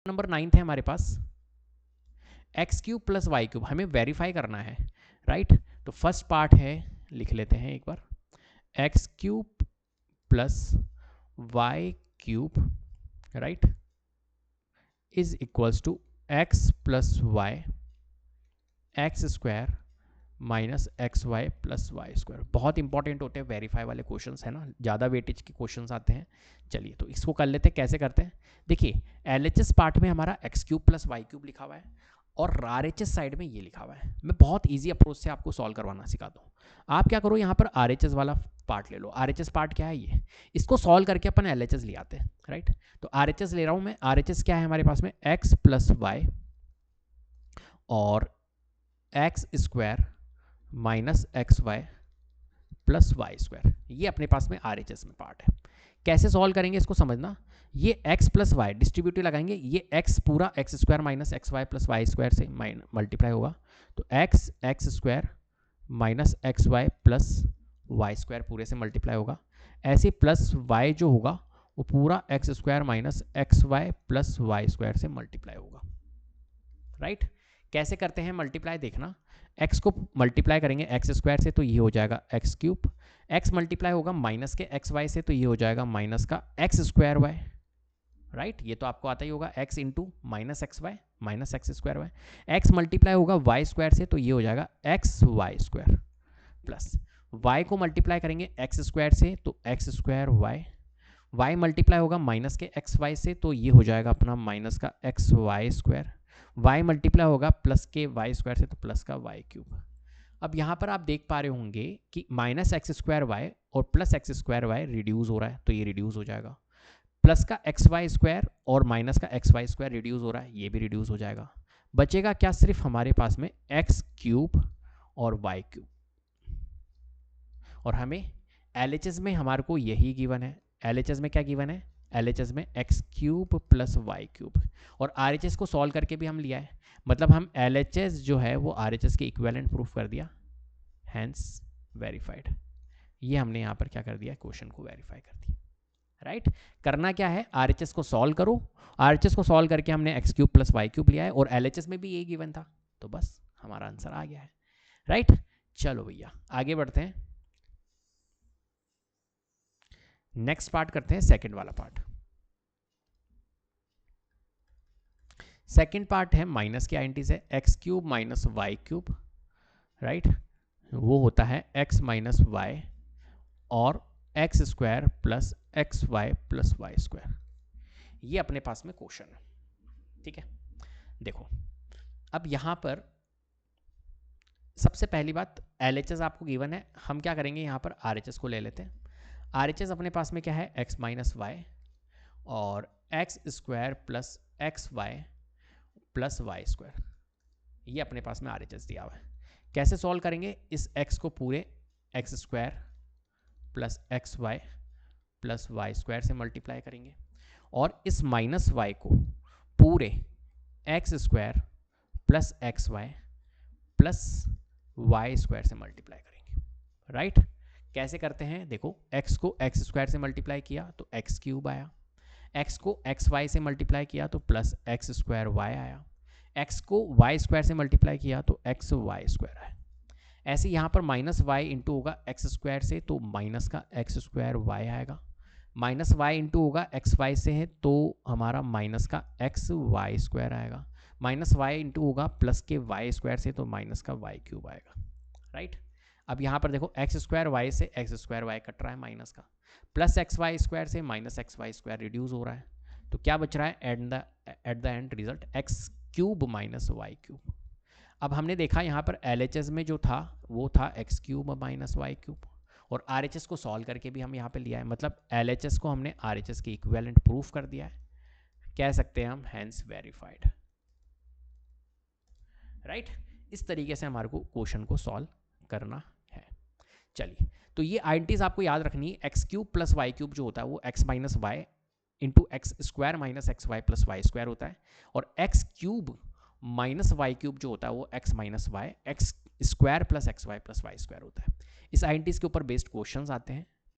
Number 9 है हमारे पास x cube plus y cube, हमें वेरीफाई करना है, राइट। तो फर्स्ट पार्ट है, लिख लेते हैं एक बार, x cube plus y cube, right, is equals to x plus y x square minus x y plus y square. बहुत इंपॉर्टेंट होते हैं वेरीफाई वाले क्वेश्चंस, है ना, ज़्यादा वेटेज के क्वेश्चंस आते हैं। चलिए तो इसको कर लेते हैं, कैसे करते हैं। देखिए एलएचएस पार्ट में हमारा x cube plus y cube लिखा हुआ है और आरएचएस साइड में ये लिखा हुआ है। मैं बहुत ईजी अप्रोच से आपको सॉल्व करवाना सिखाता हूँ। आप क्या करो, यहाँ पर आरएचएस वाला पार्ट ले लो। आरएचएस पार्ट क्या है, ये, इसको सॉल्व करके अपन एलएचएस ले आते हैं, राइट। तो आरएचएस ले रहा हूँ मैं। आरएचएस क्या है हमारे पास में, एक्स प्लस वाई और x square minus x y plus y square, ये अपने पास में आरएचएस में पार्ट है। कैसे सॉल्व करेंगे इसको समझना। ये x प्लस वाई डिस्ट्रीब्यूटिव लगाएंगे, ये x पूरा x square minus x y plus y square से मल्टीप्लाई होगा, तो x x square minus x y plus y square पूरे से मल्टीप्लाई होगा। ऐसे प्लस y जो होगा वो पूरा x square minus x y plus y square से मल्टीप्लाई होगा, राइट। कैसे करते हैं मल्टीप्लाई, देखना। x को मल्टीप्लाई करेंगे एक्स स्क्वायर से तो ये हो जाएगा एक्स क्यूब, x मल्टीप्लाई होगा माइनस के एक्स वाई से तो ये हो जाएगा माइनस का एक्स स्क्वायर वाई, राइट। ये तो आपको आता ही होगा, x into minus x y minus x square y. x multiply होगा वाई स्क्वायर से तो ये हो जाएगा x y square plus y को मल्टीप्लाई करेंगे एक्स स्क्वायर से तो x square y, y multiply होगा माइनस के एक्स वाई से तो ये हो जाएगा अपना माइनस का x y square, y multiply होगा प्लस के वाई स्क्वायर से तो प्लस का वाई क्यूब। अब यहाँ पर आप देख पा रहे होंगे कि माइनस एक्स स्क्वायर वाई और plus x square y reduce हो रहा है तो ये रिड्यूस हो जाएगा, प्लस का एक्स वाई स्क्वायर और माइनस का एक्स वाई स्क्वायर रिड्यूस हो रहा है, ये भी रिड्यूस हो जाएगा। बचेगा क्या, सिर्फ हमारे पास में एक्स क्यूब और वाई क्यूब। और हमें एलएचएस में हमारे को यही गिवन है। एलएचएस में क्या गिवन है, एलएचएस में x cube plus y cube, और आरएचएस को सॉल्व करके भी हम लिया है, मतलब हम एलएचएस जो है वो आरएचएस के इक्विवेलेंट प्रूफ कर दिया, हैंस वेरीफाइड। ये हमने यहाँ पर क्या कर दिया, क्वेश्चन को वेरीफाई कर दिया, राइट। करना क्या है, आरएचएस को सॉल्व करो। आरएचएस को सॉल्व करके हमने x cube plus y cube लिया है और एलएचएस में भी यही गिवन था, तो बस हमारा आंसर आ गया है, राइट। चलो भैया आगे बढ़ते हैं, नेक्स्ट पार्ट करते हैं, सेकंड वाला पार्ट। सेकंड पार्ट है माइनस की आइडेंटिटी से, x cube minus y cube, right, वो होता है एक्स माइनस वाई और x square plus x y plus y square. ये अपने पास में क्वेश्चन है, ठीक है। देखो अब यहां पर सबसे पहली बात, एलएचएस आपको गिवन है, हम क्या करेंगे यहाँ पर आरएचएस को ले लेते हैं। आरएचएस अपने पास में क्या है, एक्स माइनस वाई और x square plus x y plus y square, ये अपने पास में आरएचएस दिया हुआ है। कैसे सॉल्व करेंगे, इस एक्स को पूरे x square plus x y plus y square से मल्टीप्लाई करेंगे और इस माइनस वाई को पूरे x square plus x y plus y square से मल्टीप्लाई करेंगे, राइट। कैसे करते हैं, देखो x को एक्स स्क्वायर से मल्टीप्लाई किया तो एक्स क्यूब आया, x को एक्स वाई से मल्टीप्लाई किया तो प्लस एक्स स्क्वायर वाई आया, x को वाई स्क्वायर से मल्टीप्लाई किया तो एक्स वाई स्क्वायर आया। ऐसे यहाँ पर माइनस वाई इंटू होगा एक्स स्क्वायर से तो माइनस का एक्स स्क्वायर वाई आएगा, माइनस वाई इंटू होगा एक्स वाई से है तो हमारा माइनस का एक्स वाई स्क्वायर आएगा, माइनस वाई इंटू होगा प्लस के वाई स्क्वायर से तो माइनस का वाई क्यूब आएगा, राइट। अब यहाँ पर देखो एक्स स्क्वायर वाई से एक्स स्क्वायर वाई कट रहा है माइनस का, प्लस एक्स वाई स्क्वायर से minus x y square reduce हो रहा है, तो क्या बच रहा है at the end result x cube minus y cube. अब हमने देखा यहाँ पर एलएचएस में जो था वो था x cube minus y cube, और आरएचएस को सॉल्व करके भी हम यहाँ पे लिया है, मतलब एलएचएस को हमने आरएचएस के इक्विवेलेंट प्रूफ कर दिया है, कह सकते हैं हम हैंस वेरीफाइड, राइट। इस तरीके से हमारे को क्वेश्चन को सॉल्व करना है। चलिए तो ये आइडेंटिटीज आपको याद रखनी है, x cube plus y cube जो होता है वो x minus y into x square minus x y plus y square होता है, और x cube minus y cube जो होता है वो x minus y x square plus x y plus y square होता है। इस आइडेंटिटीज के ऊपर बेस्ड क्वेश्चंस आते हैं,